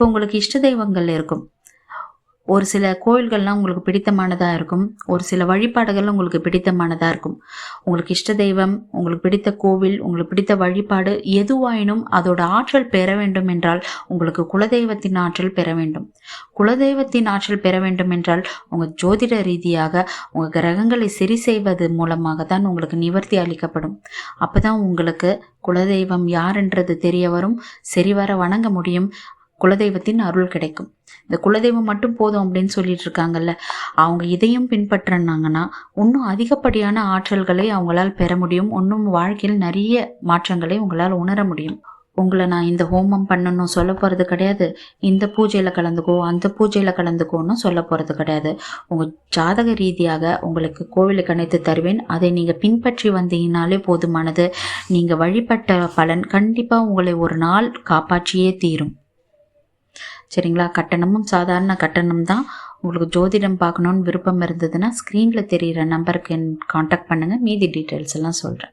இப்போ உங்களுக்கு இஷ்ட தெய்வங்கள் இருக்கும். ஒரு சில கோயில்கள்லாம் உங்களுக்கு பிடித்தமானதாக இருக்கும். ஒரு சில வழிபாடுகள் உங்களுக்கு பிடித்தமானதாக இருக்கும். உங்களுக்கு இஷ்ட தெய்வம், உங்களுக்கு பிடித்த கோவில், உங்களுக்கு பிடித்த வழிபாடு எதுவாயினும் அதோட ஆற்றல் பெற வேண்டும் என்றால் உங்களுக்கு குலதெய்வத்தின் ஆற்றல் பெற வேண்டும். குலதெய்வத்தின் ஆற்றல் பெற வேண்டும் என்றால் உங்கள் ஜோதிட ரீதியாக உங்கள் கிரகங்களை சரி செய்வது மூலமாக தான் உங்களுக்கு நிவர்த்தி அளிக்கப்படும். அப்போ தான் உங்களுக்கு குலதெய்வம் யாருன்றது தெரிய வரும். சரிவர வணங்க முடியும். குலதெய்வத்தின் அருள் கிடைக்கும். இந்த குலதெய்வம் மட்டும் போதும் அப்படின்னு சொல்லிட்டு இருக்காங்கல்ல, அவங்க இதையும் பின்பற்றினாங்கன்னா இன்னும் அதிகப்படியான ஆற்றல்களை அவங்களால் பெற முடியும். இன்னும் வாழ்க்கையில் நிறைய மாற்றங்களை உங்களால் உணர முடியும். உங்களை நான் இந்த ஹோமம் பண்ணணும் சொல்ல போகிறது கிடையாது. இந்த பூஜையில் கலந்துக்கோ, அந்த பூஜையில் கலந்துக்கோன்னு சொல்ல போகிறது கிடையாது. உங்கள் ஜாதக ரீதியாக உங்களுக்கு கோவிலுக்கு அணைத்து தருவேன். அதை நீங்கள் பின்பற்றி வந்தீங்கனாலே போதுமானது. நீங்கள் வழிபட்ட பலன் கண்டிப்பாக உங்களை ஒரு நாள் காப்பாற்றியே தீரும். சரிங்களா? கட்டணமும் சாதாரண கட்டணம் தான். உங்களுக்கு ஜோதிடம் பார்க்கணுன்னு விருப்பம் இருந்ததுன்னா ஸ்க்ரீனில் தெரிகிற நம்பருக்கு காண்டாக்ட் பண்ணுங்கள். மீதி டீட்டெயில்ஸ் எல்லாம் சொல்கிறேன்.